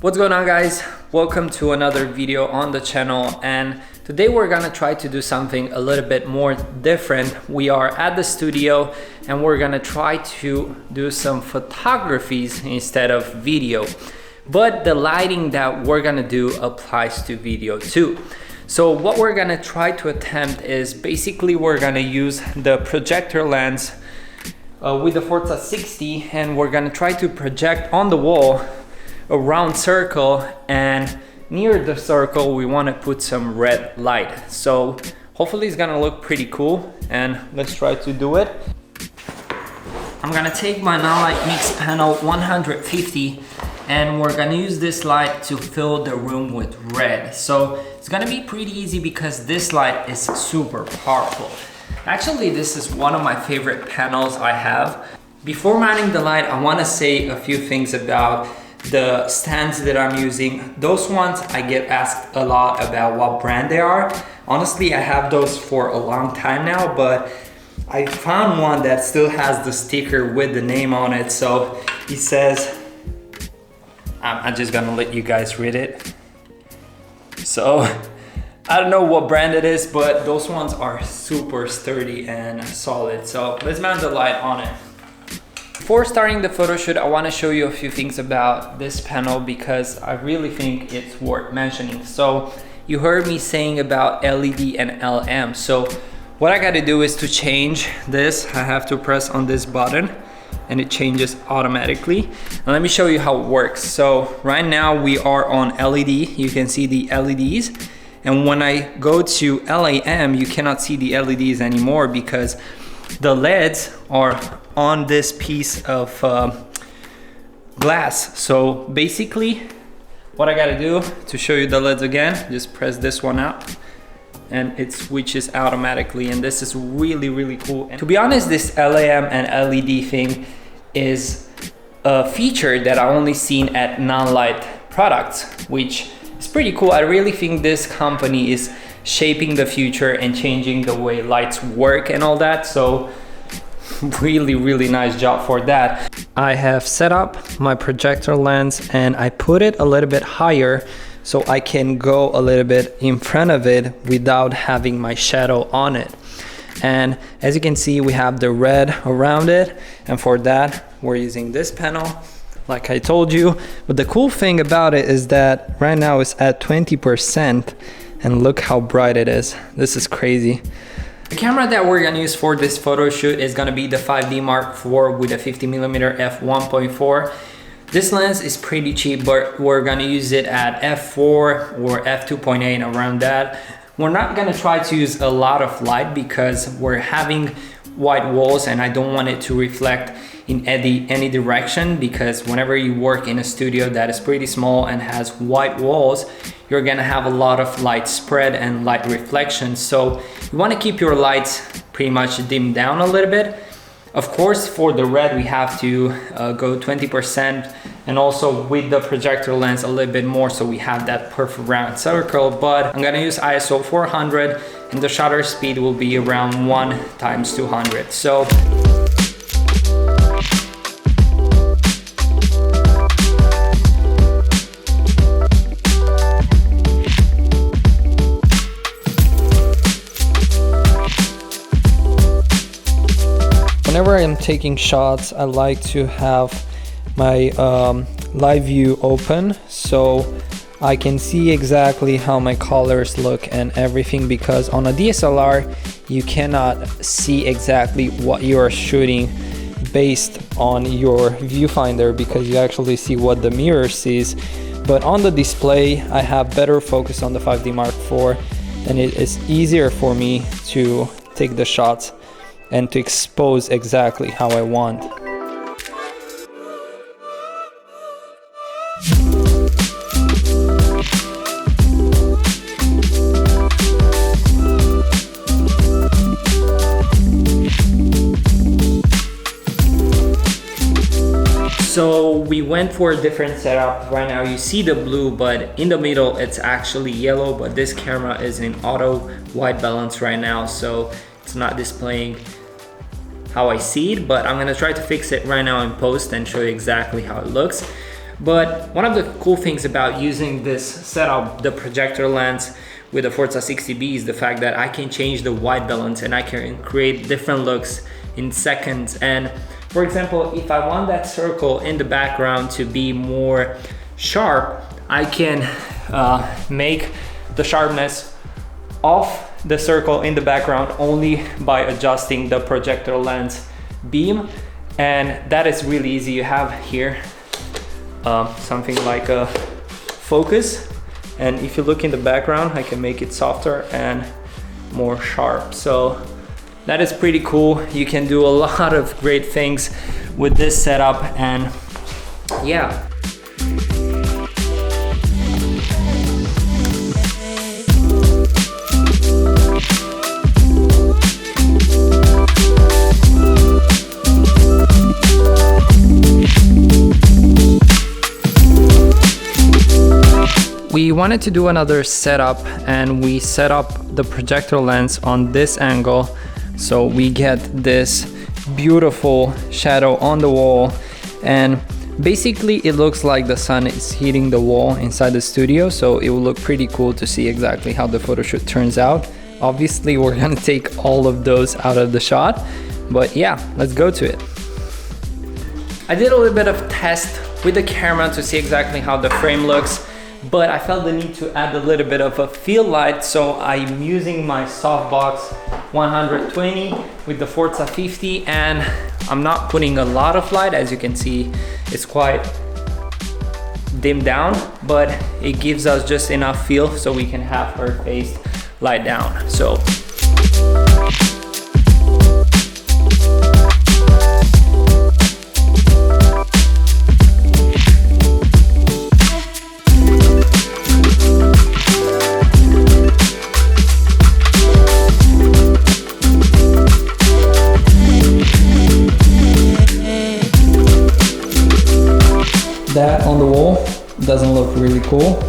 What's going on, guys? Welcome to another video on the channel, and today we're gonna try to do something a little bit more different. We are at the studio and we're gonna try to do some photographies instead of video, but the lighting that we're gonna do applies to video too. So what we're gonna try to attempt is basically we're gonna use the projector lens with the Forza 60, and we're gonna try to project on the wall a round circle, and near the circle we want to put some red light. So hopefully it's gonna look pretty cool, and let's try to do it. I'm gonna take my Nanlite Mixpanel 150 and we're gonna use this light to fill the room with red. So it's gonna be pretty easy because this light is super powerful. Actually, this is one of my favorite panels I have. Before mounting the light, I want to say a few things about the stands that I'm using. Those ones I get asked a lot about what brand they are. Honestly, I have those for a long time now, but I found one that still has the sticker with the name on it. So it says, I'm just gonna let you guys read it. So I don't know what brand it is, but those ones are super sturdy and solid. So let's mount the light on it. Before starting the photo shoot, I want to show you a few things about this panel because I really think it's worth mentioning. So you heard me saying about LED and LM. So what I got to do is to change this, I have to press on this button and it changes automatically. And let me show you how it works. So right now we are on LED. You can see the LEDs. And when I go to LAM, you cannot see the LEDs anymore because the LEDs are on this piece of glass. So basically what I gotta do to show you the LEDs again, just press this one out and it switches automatically, and this is really cool. And to be honest, this LAM and LED thing is a feature that I only seen at Nanlite products, which is pretty cool. I really think this company is shaping the future and changing the way lights work and all that. So really nice job for that. I have set up my projector lens and I put it a little bit higher so I can go a little bit in front of it without having my shadow on it. And as you can see, we have the red around it, and for that we're using this panel like I told you. But the cool thing about it is that right now it's at 20%, and look how bright it is. This is crazy. The camera that we're gonna use for this photo shoot is gonna be the 5D Mark IV with a 50mm f1.4. This lens is pretty cheap, but we're gonna use it at f4 or f2.8, around that. We're not gonna try to use a lot of light because we're having white walls and I don't want it to reflect in any direction, because whenever you work in a studio that is pretty small and has white walls, you're gonna have a lot of light spread and light reflection. So you wanna keep your lights pretty much dimmed down a little bit. Of course, for the red, we have to go 20%, and also with the projector lens a little bit more, so we have that perfect round circle. But I'm gonna use ISO 400 and the shutter speed will be around 1x200. So whenever I'm taking shots, I like to have my live view open so I can see exactly how my colors look and everything, because on a DSLR you cannot see exactly what you are shooting based on your viewfinder, because you actually see what the mirror sees. But on the display I have better focus on the 5D Mark IV, and it is easier for me to take the shots and to expose exactly how I want. So we went for a different setup. Right now you see the blue, but in the middle it's actually yellow, but this camera is in auto white balance right now, so it's not displaying how I see it, but I'm gonna try to fix it right now in post and show you exactly how it looks. But one of the cool things about using this setup, the projector lens with the Forza 60B, is the fact that I can change the white balance and I can create different looks in seconds. And for example, if I want that circle in the background to be more sharp, I can make the sharpness of the circle in the background only by adjusting the projector lens beam. And that is really easy. You have here something like a focus, and if you look in the background, I can make it softer and more sharp. So that is pretty cool. You can do a lot of great things with this setup, and yeah. We wanted to do another setup, and we set up the projector lens on this angle so we get this beautiful shadow on the wall, and basically it looks like the sun is hitting the wall inside the studio, so it will look pretty cool to see exactly how the photo shoot turns out. Obviously we're gonna take all of those out of the shot, but yeah, let's go to it. I did a little bit of test with the camera to see exactly how the frame looks, but I felt the need to add a little bit of a field light, so I'm using my softbox 120 with the Forza 50, and I'm not putting a lot of light. As you can see, it's quite dimmed down, but it gives us just enough feel so we can have her face light down. So that on the wall doesn't look really cool,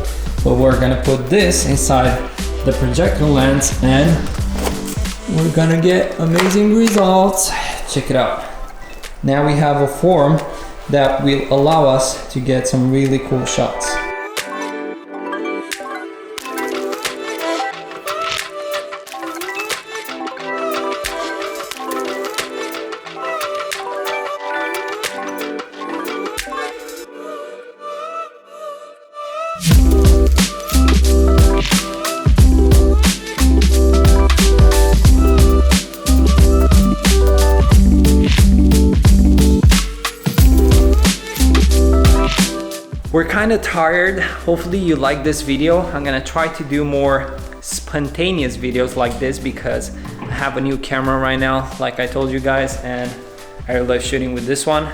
but we're gonna put this inside the projector lens and we're gonna get amazing results. Check it out. Now we have a form that will allow us to get some really cool shots. We're kind of tired. Hopefully you like this video. I'm gonna try to do more spontaneous videos like this because I have a new camera right now, like I told you guys, and I love shooting with this one.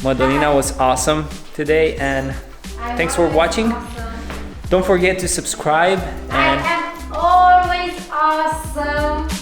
Madalina was awesome today, and thanks for watching. Don't forget to subscribe. And I am always awesome.